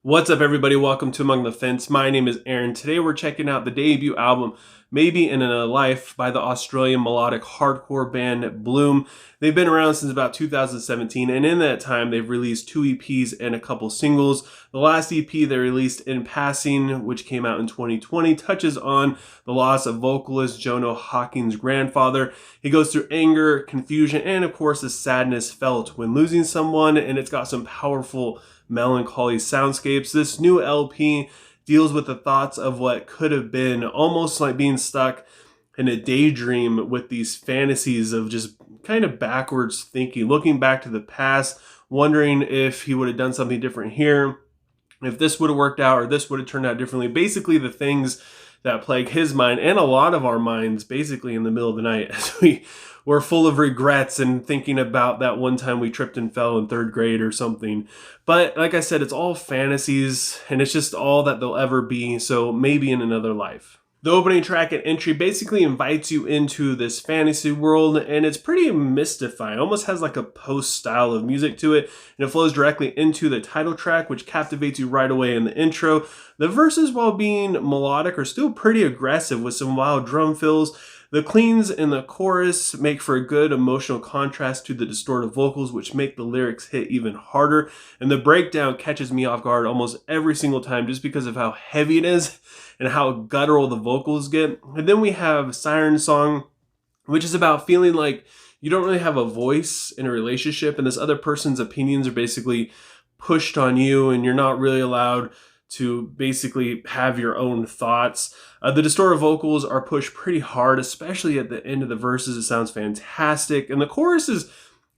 What's up, everybody? Welcome to Among the Fence. My name is Aaron. Today we're checking out the debut album, Maybe in Another Life, by the Australian Melodic Hardcore band Bloom. They've been around since about 2017, and in that time they've released 2 EPs and a couple singles. The last EP they released, In Passing, which came out in 2020, touches on the loss of vocalist Jono Hawkins' grandfather. He goes through anger, confusion, and of course the sadness felt when losing someone, and it's got some powerful melancholy soundscapes. This new LP deals with the thoughts of what could have been, almost like being stuck in a daydream with these fantasies of just kind of backwards thinking, looking back to the past, wondering if he would have done something different here, if this would have worked out or this would have turned out differently. Basically the things that plague his mind and a lot of our minds basically in the middle of the night as we're full of regrets and thinking about that one time we tripped and fell in 3rd grade or something. But like I said, it's all fantasies and it's just all that they'll ever be. So maybe in another life. The opening track and entry basically invites you into this fantasy world, and it's pretty mystifying. It almost has like a post style of music to it, and it flows directly into the title track, which captivates you right away in the intro. The verses, while being melodic, are still pretty aggressive with some wild drum fills. The cleans in the chorus make for a good emotional contrast to the distorted vocals, which make the lyrics hit even harder. And the breakdown catches me off guard almost every single time just because of how heavy it is and how guttural the vocals get. And then we have Siren song, which is about feeling like you don't really have a voice in a relationship and this other person's opinions are basically pushed on you and you're not really allowed to basically have your own thoughts. The distorted vocals are pushed pretty hard, especially at the end of the verses. It sounds fantastic. And the chorus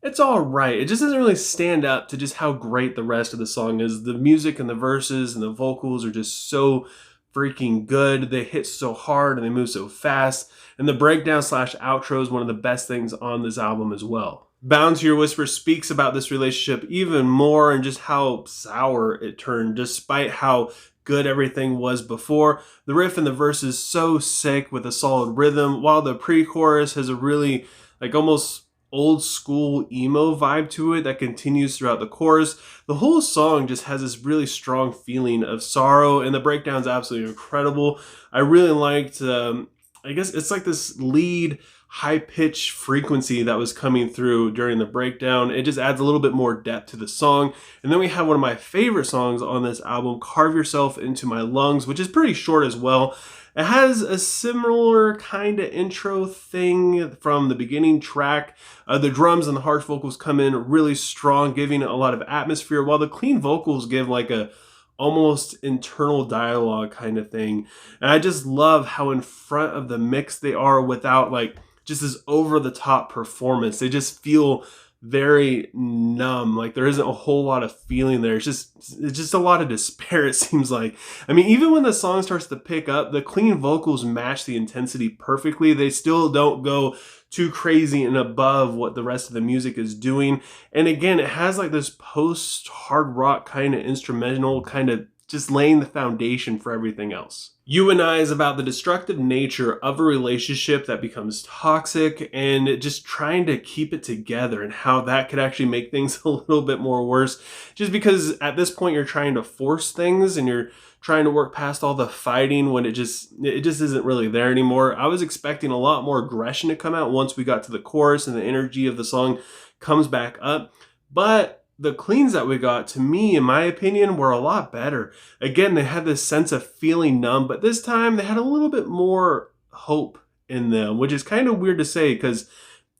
it's all right. It just doesn't really stand up to just how great the rest of the song is. The music and the verses and the vocals are just so freaking good. They hit so hard and they move so fast. And the breakdown / outro is one of the best things on this album as well. Bound to Your Whisper speaks about this relationship even more and just how sour it turned despite how good everything was before. The riff and the verse is so sick with a solid rhythm, while the pre-chorus has a really like almost old school emo vibe to it that continues throughout the chorus. The whole song just has this really strong feeling of sorrow, and the breakdown's absolutely incredible. I really liked I guess it's like this lead high-pitched frequency that was coming through during the breakdown. It just adds a little bit more depth to the song. And then we have one of my favorite songs on this album, Carve Yourself Into My Lungs, which is pretty short as well. It has a similar kind of intro thing from the beginning track. The drums and the harsh vocals come in really strong, giving it a lot of atmosphere, while the clean vocals give like a almost internal dialogue kind of thing. And I just love how in front of the mix they are without like just this over-the-top performance. They just feel very numb. Like there isn't a whole lot of feeling there. It's just a lot of despair, it seems like. I mean, even when the song starts to pick up, the clean vocals match the intensity perfectly. They still don't go too crazy and above what the rest of the music is doing. And again, it has like this post-hard rock kind of instrumental, kind of just laying the foundation for everything else. You and I is about the destructive nature of a relationship that becomes toxic and just trying to keep it together and how that could actually make things a little bit more worse. Just because at this point you're trying to force things and you're trying to work past all the fighting when it just isn't really there anymore. I was expecting a lot more aggression to come out once we got to the chorus and the energy of the song comes back up. But the cleans that we got, to me, in my opinion, were a lot better. Again, they had this sense of feeling numb, but this time they had a little bit more hope in them, which is kind of weird to say because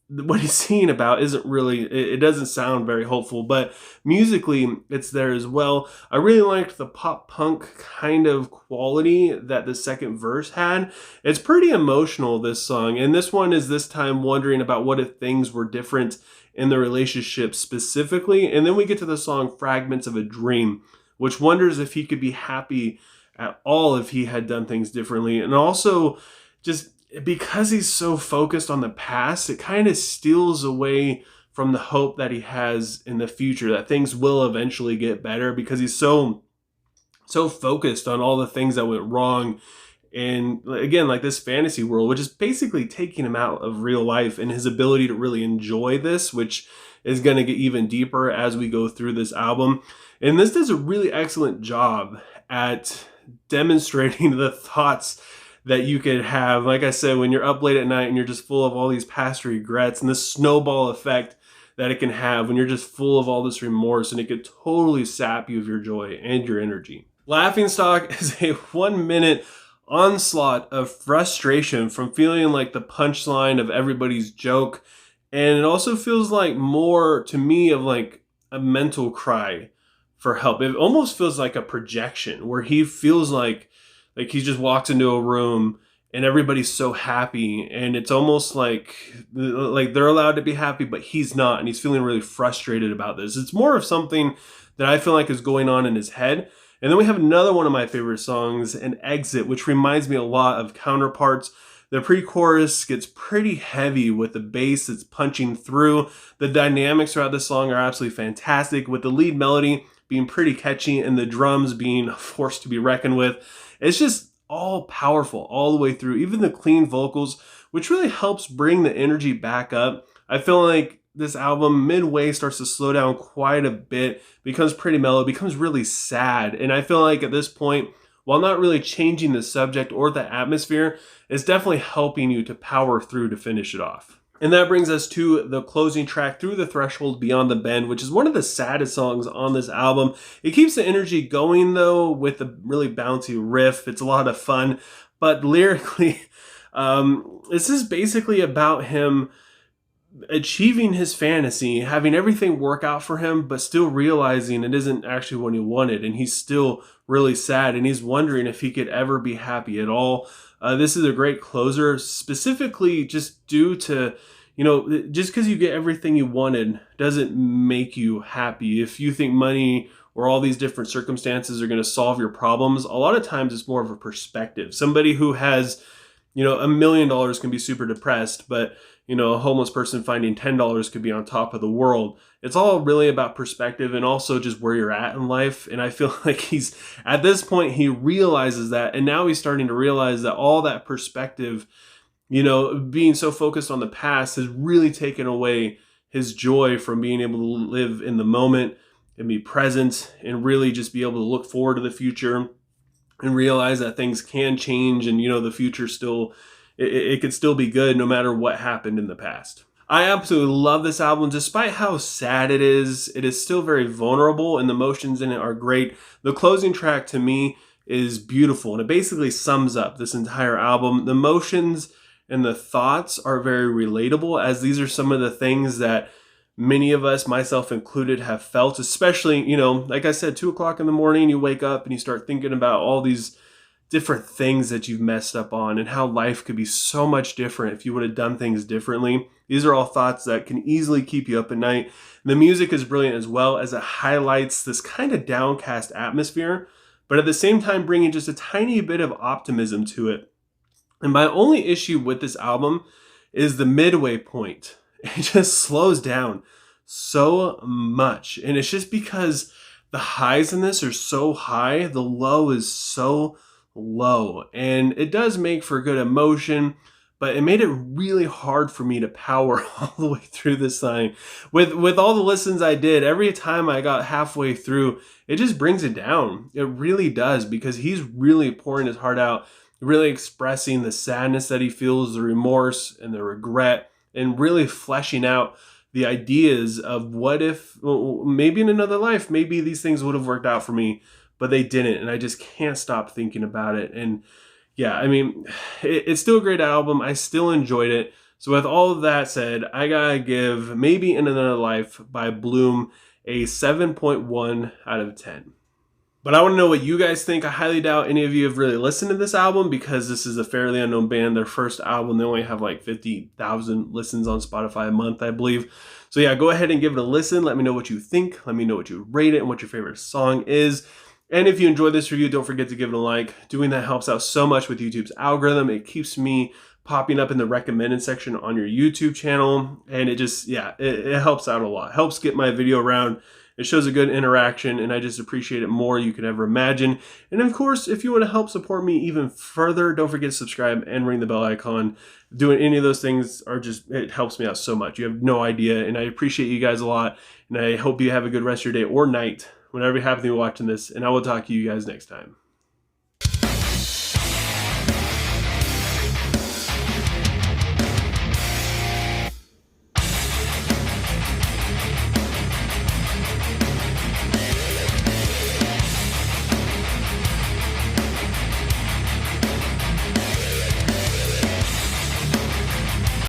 what he's singing about isn't really, it doesn't sound very hopeful, but musically it's there as well. I really liked the pop punk kind of quality that the second verse had. It's pretty emotional, this song, and this one is this time wondering about what if things were different in the relationship specifically. And then we get to the song Fragments of a Dream, which wonders if he could be happy at all if he had done things differently. And also just because he's so focused on the past, it kind of steals away from the hope that he has in the future, that things will eventually get better, because he's so focused on all the things that went wrong And again, like this fantasy world, which is basically taking him out of real life, and his ability to really enjoy this, which is going to get even deeper as we go through this album. And this does a really excellent job at demonstrating the thoughts that you could have. Like I said, when you're up late at night and you're just full of all these past regrets, and this snowball effect that it can have when you're just full of all this remorse, and it could totally sap you of your joy and your energy. Laughingstock is a 1 minute onslaught of frustration from feeling like the punchline of everybody's joke. And it also feels like more to me of like a mental cry for help. It almost feels like a projection where he feels like he just walks into a room and everybody's so happy, and it's almost like they're allowed to be happy, but he's not, and he's feeling really frustrated about this. It's more of something that I feel like is going on in his head. And then we have another one of my favorite songs, An Exit, which reminds me a lot of Counterparts. The pre-chorus gets pretty heavy with the bass that's punching through. The dynamics throughout the song are absolutely fantastic, with the lead melody being pretty catchy and the drums being a force to be reckoned with. It's just all powerful all the way through, even the clean vocals, which really helps bring the energy back up. I feel like this album midway starts to slow down quite a bit, becomes pretty mellow, becomes really sad. And I feel like at this point, while not really changing the subject or the atmosphere, it's definitely helping you to power through to finish it off. And that brings us to the closing track, Through the Threshold Beyond the Bend, which is one of the saddest songs on this album. It keeps the energy going though with a really bouncy riff. It's a lot of fun, but lyrically, this is basically about him achieving his fantasy, having everything work out for him, but still realizing it isn't actually what he wanted. And he's still really sad, and he's wondering if he could ever be happy at all. This is a great closer, specifically just due to, just because you get everything you wanted doesn't make you happy. If you think money or all these different circumstances are going to solve your problems, a lot of times it's more of a perspective. Somebody who has, $1 million can be super depressed, but a homeless person finding $10 could be on top of the world. It's all really about perspective and also just where you're at in life. And I feel like he's, at this point, he realizes that. And now he's starting to realize that all that perspective, being so focused on the past has really taken away his joy from being able to live in the moment and be present and really just be able to look forward to the future and realize that things can change, and, the future still, it could still be good no matter what happened in the past. I absolutely love this album. Despite how sad it is still very vulnerable, and the emotions in it are great. The closing track to me is beautiful, and it basically sums up this entire album. The emotions and the thoughts are very relatable, as these are some of the things that many of us, myself included, have felt, especially, like I said, 2 o'clock in the morning, you wake up and you start thinking about all these different things that you've messed up on and how life could be so much different if you would have done things differently. These are all thoughts that can easily keep you up at night. The music is brilliant as well, as it highlights this kind of downcast atmosphere, but at the same time bringing just a tiny bit of optimism to it. And my only issue with this album is the midway point. It just slows down so much. And it's just because the highs in this are so high, the low is so low. And it does make for good emotion, but it made it really hard for me to power all the way through this thing. With all the listens I did, every time I got halfway through, it just brings it down. It really does, because he's really pouring his heart out, really expressing the sadness that he feels, the remorse and the regret, and really fleshing out the ideas of what if, maybe in another life, maybe these things would have worked out for me, but they didn't. And I just can't stop thinking about it. And yeah, it's still a great album. I still enjoyed it. So with all of that said, I gotta give Maybe in Another Life by Bloom a 7.1 out of 10. But I want to know what you guys think. I highly doubt any of you have really listened to this album, because this is a fairly unknown band. Their first album, they only have like 50,000 listens on Spotify a month, I believe. So yeah, go ahead and give it a listen. Let me know what you think. Let me know what you rate it and what your favorite song is. And if you enjoyed this review, don't forget to give it a like. Doing that helps out so much with YouTube's algorithm. It keeps me popping up in the recommended section on your YouTube channel. And it just, it helps out a lot. Helps get my video around It shows a good interaction, and I just appreciate it more you could ever imagine. And of course, if you want to help support me even further, don't forget to subscribe and ring the bell icon. Doing any of those things it helps me out so much. You have no idea, and I appreciate you guys a lot. And I hope you have a good rest of your day or night whenever you happen to be watching this, and I will talk to you guys next time.